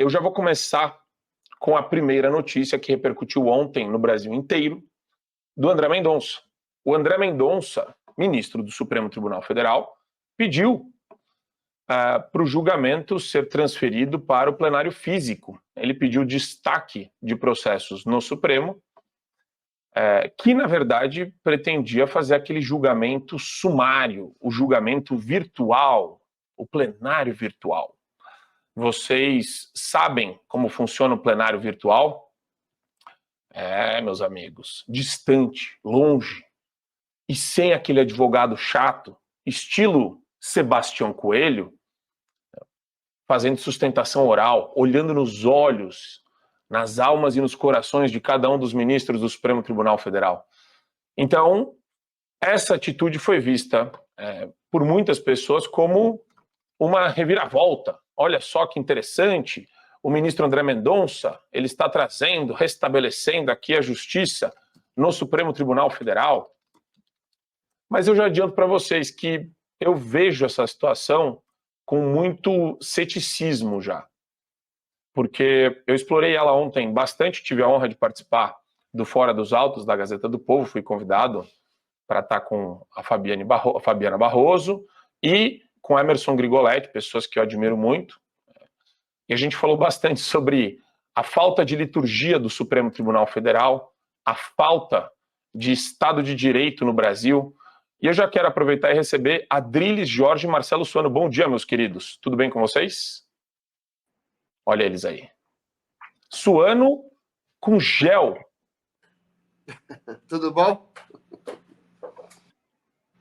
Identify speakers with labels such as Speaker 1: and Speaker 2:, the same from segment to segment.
Speaker 1: Eu já vou começar com a primeira notícia que repercutiu ontem no Brasil inteiro, do André Mendonça. O André Mendonça, ministro do Supremo Tribunal Federal, pediu para o julgamento ser transferido para o plenário físico. Ele pediu destaque de processos no Supremo, que, na verdade, pretendia fazer aquele julgamento sumário, o julgamento virtual, o plenário virtual. Vocês sabem como funciona o plenário virtual? Meus amigos, distante, longe, e sem aquele advogado chato, estilo Sebastião Coelho, fazendo sustentação oral, olhando nos olhos, nas almas e nos corações de cada um dos ministros do Supremo Tribunal Federal. Então, essa atitude foi vista por muitas pessoas como uma reviravolta. Olha só que interessante, o ministro André Mendonça, ele está trazendo, restabelecendo aqui a justiça no Supremo Tribunal Federal. Mas eu já adianto para vocês que eu vejo essa situação com muito ceticismo já. Porque eu explorei ela ontem bastante, tive a honra de participar do Fora dos Autos da Gazeta do Povo, fui convidado para estar com a Fabiana Barroso e com Emerson Grigoletti, pessoas que eu admiro muito. E a gente falou bastante sobre a falta de liturgia do Supremo Tribunal Federal, a falta de Estado de Direito no Brasil. E eu já quero aproveitar e receber Adriles, Jorge e Marcelo Suano. Bom dia, meus queridos. Tudo bem com vocês? Olha eles aí. Suano com gel.
Speaker 2: Tudo bom?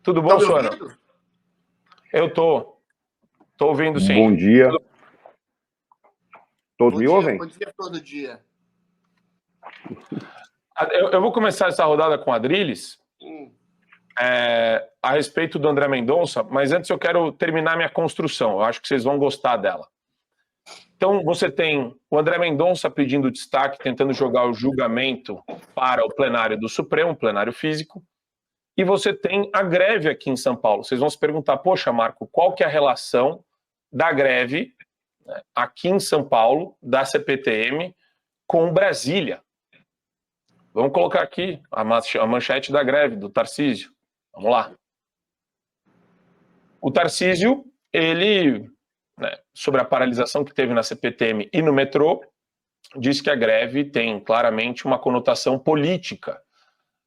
Speaker 1: Tudo bom, Suano? Eu tô ouvindo, sim.
Speaker 3: Bom dia. Todos me ouvem?
Speaker 2: Bom dia todo dia.
Speaker 1: Eu vou começar essa rodada com Adriles. A respeito do André Mendonça, mas antes eu quero terminar minha construção. Eu acho que vocês vão gostar dela. Então, você tem o André Mendonça pedindo destaque, tentando jogar o julgamento para o plenário do Supremo, plenário físico, e você tem a greve aqui em São Paulo. Vocês vão se perguntar, poxa, Marco, qual que é a relação da greve aqui em São Paulo, da CPTM, com Brasília? Vamos colocar aqui a manchete da greve do Tarcísio. Vamos lá. O Tarcísio, ele, sobre a paralisação que teve na CPTM e no metrô, diz que a greve tem claramente uma conotação política.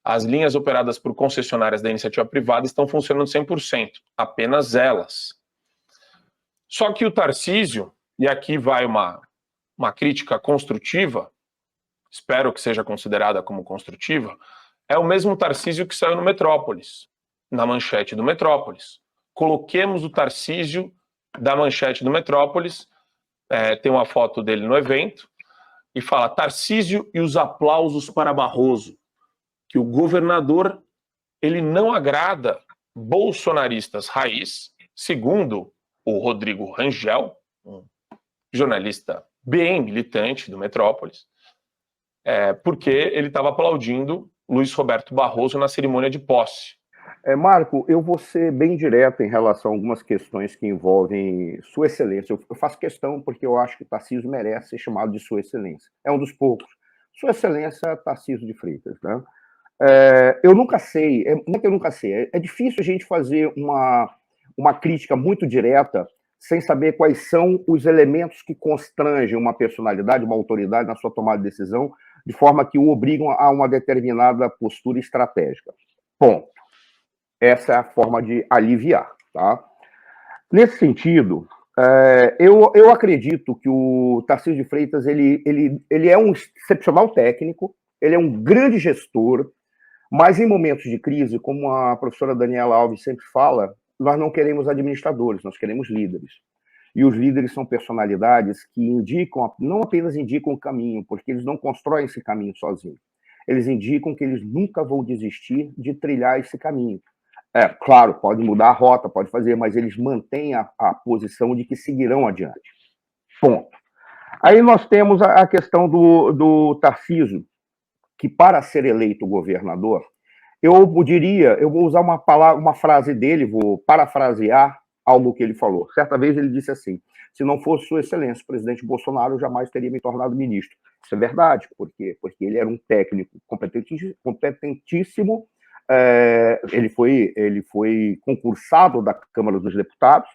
Speaker 1: As linhas operadas por concessionárias da iniciativa privada estão funcionando 100%, apenas elas. Só que o Tarcísio, e aqui vai uma crítica construtiva, espero que seja considerada como construtiva, é o mesmo Tarcísio que saiu no Metrópolis, na manchete do Metrópolis. Coloquemos o Tarcísio da manchete do Metrópolis, tem uma foto dele no evento, e fala Tarcísio e os aplausos para Barroso, que o governador ele não agrada bolsonaristas raiz, segundo o Rodrigo Rangel, um jornalista bem militante do Metrópolis, porque ele estava aplaudindo Luiz Roberto Barroso na cerimônia de posse.
Speaker 3: Marco, eu vou ser bem direto em relação a algumas questões que envolvem Sua Excelência. Eu faço questão porque eu acho que Tarcísio merece ser chamado de Sua Excelência. É um dos poucos. Sua Excelência Tarcísio de Freitas, né? Eu nunca sei, não é que eu nunca sei, é difícil a gente fazer uma crítica muito direta sem saber quais são os elementos que constrangem uma personalidade, uma autoridade na sua tomada de decisão, de forma que o obrigam a uma determinada postura estratégica. Ponto. Essa é a forma de aliviar, tá? Nesse sentido, eu acredito que o Tarcísio de Freitas ele é um excepcional técnico, ele é um grande gestor, mas em momentos de crise, como a professora Daniela Alves sempre fala, nós não queremos administradores, nós queremos líderes. E os líderes são personalidades que indicam, não apenas indicam o caminho, porque eles não constroem esse caminho sozinhos. Eles indicam que eles nunca vão desistir de trilhar esse caminho. Claro, pode mudar a rota, pode fazer, mas eles mantêm a posição de que seguirão adiante. Ponto. Aí nós temos a questão do Tarcísio, que para ser eleito governador, eu vou usar uma frase dele, vou parafrasear algo que ele falou. Certa vez ele disse assim, Se não fosse Sua Excelência, o presidente Bolsonaro, eu jamais teria me tornado ministro. Isso é verdade, porque ele era um técnico competentíssimo, ele foi concursado da Câmara dos Deputados,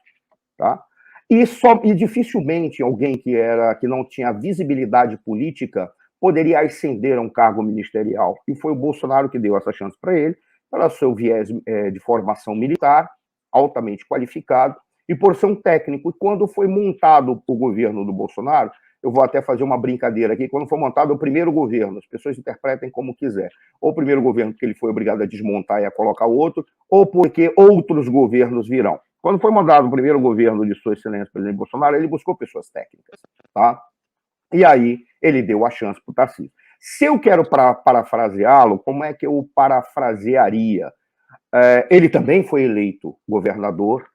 Speaker 3: tá? E dificilmente alguém que não tinha visibilidade política poderia ascender a um cargo ministerial. E foi o Bolsonaro que deu essa chance para ele, pelo seu viés de formação militar, altamente qualificado, e por ser um técnico. E quando foi montado o governo do Bolsonaro, eu vou até fazer uma brincadeira aqui, quando foi montado o primeiro governo, as pessoas interpretem como quiser, ou o primeiro governo porque ele foi obrigado a desmontar e a colocar outro, ou porque outros governos virão. Quando foi montado o primeiro governo de Sua Excelência, presidente Bolsonaro, ele buscou pessoas técnicas, tá? E aí ele deu a chance para o Tarcísio. Se eu quero parafraseá-lo, como é que eu parafrasearia? Ele também foi eleito governador,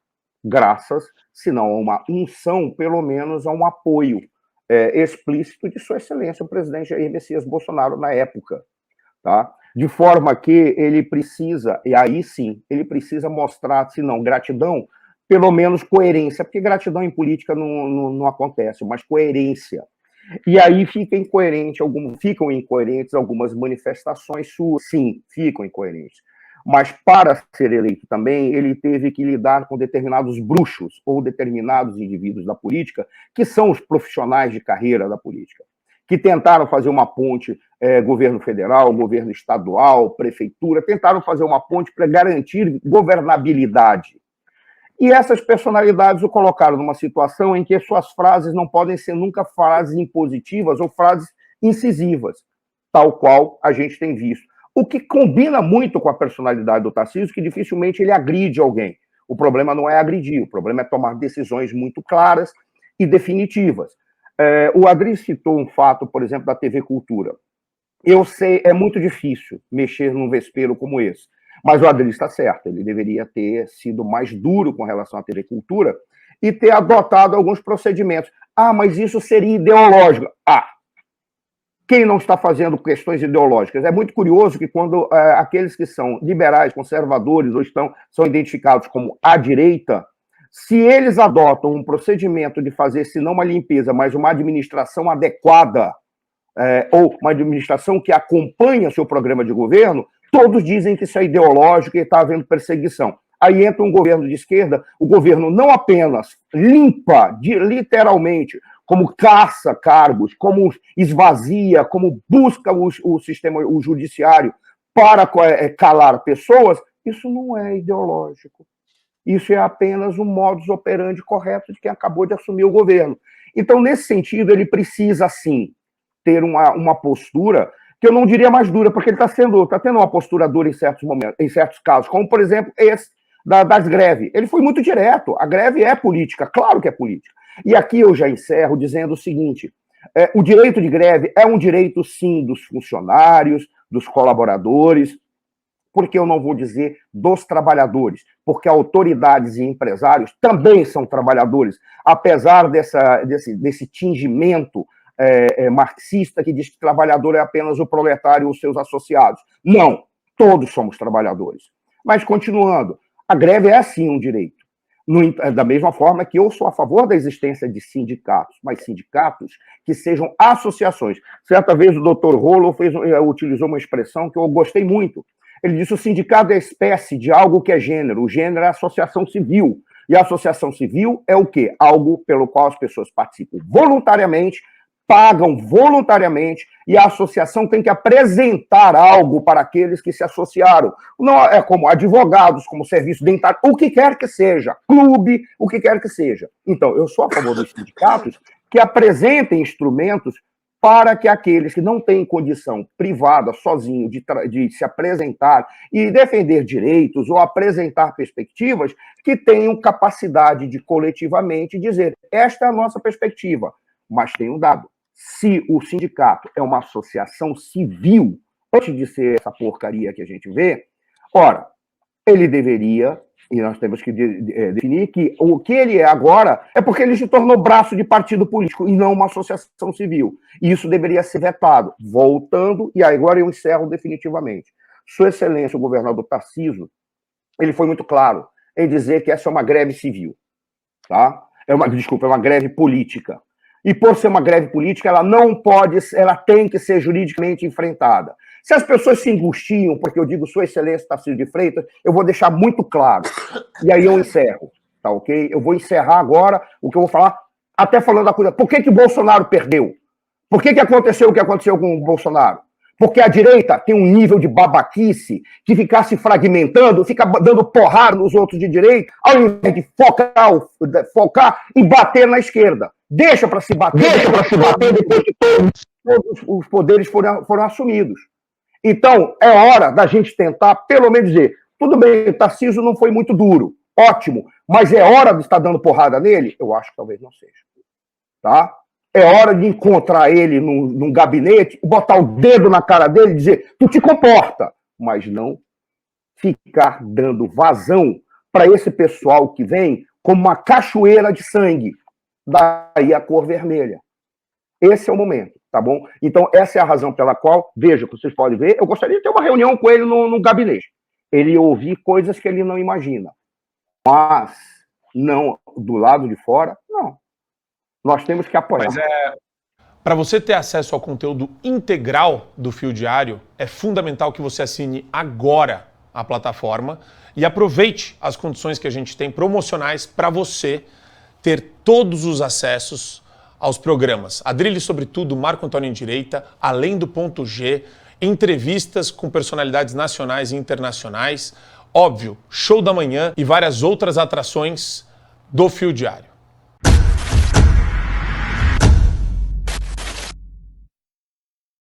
Speaker 3: graças, se não a uma unção, pelo menos a um apoio explícito de Sua Excelência, o presidente Jair Messias Bolsonaro, na época. Tá? De forma que ele precisa, e aí sim, ele precisa mostrar, se não gratidão, pelo menos coerência, porque gratidão em política não acontece, mas coerência. E aí ficam incoerentes algumas manifestações suas, sim, ficam incoerentes. Mas para ser eleito também, ele teve que lidar com determinados bruxos ou determinados indivíduos da política, que são os profissionais de carreira da política, que tentaram fazer uma ponte, governo federal, governo estadual, prefeitura, tentaram fazer uma ponte para garantir governabilidade. E essas personalidades o colocaram numa situação em que suas frases não podem ser nunca frases impositivas ou frases incisivas, tal qual a gente tem visto. O que combina muito com a personalidade do Tarcísio, que dificilmente ele agride alguém. O problema não é agredir, o problema é tomar decisões muito claras e definitivas. O Adri citou um fato, por exemplo, da TV Cultura. Eu sei, é muito difícil mexer num vespeiro como esse. Mas o Adri está certo, ele deveria ter sido mais duro com relação à TV Cultura e ter adotado alguns procedimentos. Ah, mas isso seria ideológico. Quem não está fazendo questões ideológicas? É muito curioso que quando aqueles que são liberais, conservadores, ou são identificados como à direita, se eles adotam um procedimento de fazer, se não uma limpeza, mas uma administração adequada, ou uma administração que acompanha seu programa de governo, todos dizem que isso é ideológico e está havendo perseguição. Aí entra um governo de esquerda, o governo não apenas limpa, literalmente, como caça cargos, como esvazia, como busca o sistema, o judiciário para calar pessoas, isso não é ideológico. Isso é apenas um modus operandi correto de quem acabou de assumir o governo. Então, nesse sentido, ele precisa, sim, ter uma postura que eu não diria mais dura, porque ele está tendo uma postura dura em certos momentos, em certos casos, como, por exemplo, esse das greves. Ele foi muito direto. A greve é política, claro que é política. E aqui eu já encerro dizendo o seguinte: o direito de greve é um direito, sim, dos funcionários, dos colaboradores, porque eu não vou dizer dos trabalhadores, porque autoridades e empresários também são trabalhadores, apesar desse tingimento marxista que diz que trabalhador é apenas o proletário e os seus associados. Não, todos somos trabalhadores. Mas, continuando, a greve é, sim, um direito. Da mesma forma que eu sou a favor da existência de sindicatos, mas sindicatos que sejam associações. Certa vez o doutor Rolo utilizou uma expressão que eu gostei muito. Ele disse: o sindicato é espécie de algo que é gênero. O gênero é a associação civil. E a associação civil é o quê? Algo pelo qual as pessoas participam voluntariamente, pagam voluntariamente, e a associação tem que apresentar algo para aqueles que se associaram. Não é como advogados, como serviço dentário, o que quer que seja, clube, o que quer que seja. Então, eu sou a favor dos sindicatos que apresentem instrumentos para que aqueles que não têm condição privada, sozinho, de se apresentar e defender direitos ou apresentar perspectivas, que tenham capacidade de coletivamente dizer: esta é a nossa perspectiva. Mas tem um dado: se o sindicato é uma associação civil, antes de ser essa porcaria que a gente vê, ora, ele deveria, e nós temos que definir que o que ele é agora é porque ele se tornou braço de partido político e não uma associação civil. E isso deveria ser vetado. Voltando, e agora eu encerro definitivamente. Sua Excelência, o governador Tarcísio, ele foi muito claro em dizer que essa é uma greve civil. Tá? Desculpa, é uma greve política. E por ser uma greve política, ela não pode, ela tem que ser juridicamente enfrentada. Se as pessoas se angustiam, porque eu digo Sua Excelência Tarcísio de Freitas, eu vou deixar muito claro. E aí eu encerro, tá ok? Eu vou encerrar agora o que eu vou falar, até falando da coisa. Por que o Bolsonaro perdeu? Por que aconteceu o que aconteceu com o Bolsonaro? Porque a direita tem um nível de babaquice que ficar se fragmentando, fica dando porrada nos outros de direita, ao invés de focar e bater na esquerda. Deixa para se bater, depois que todos os poderes foram assumidos. Então, é hora da gente tentar, pelo menos dizer, tudo bem, o Tarcísio não foi muito duro, ótimo, mas é hora de estar dando porrada nele? Eu acho que talvez não seja. Tá? É hora de encontrar ele num gabinete, botar o dedo na cara dele e dizer, tu te comporta, mas não ficar dando vazão para esse pessoal que vem como uma cachoeira de sangue, daí a cor vermelha. Esse é o momento, tá bom? Então, essa é a razão pela qual, veja, que vocês podem ver, eu gostaria de ter uma reunião com ele no gabinete. Ele ouvir coisas que ele não imagina. Mas, não, do lado de fora, não. Nós temos que apoiar.
Speaker 1: Mas para você ter acesso ao conteúdo integral do Fio Diário, é fundamental que você assine agora a plataforma e aproveite as condições que a gente tem promocionais para você ter todos os acessos aos programas. Adrilho sobre Tudo, Marco Antônio em Direita, Além do Ponto G, entrevistas com personalidades nacionais e internacionais, óbvio, Show da Manhã e várias outras atrações do Fio Diário.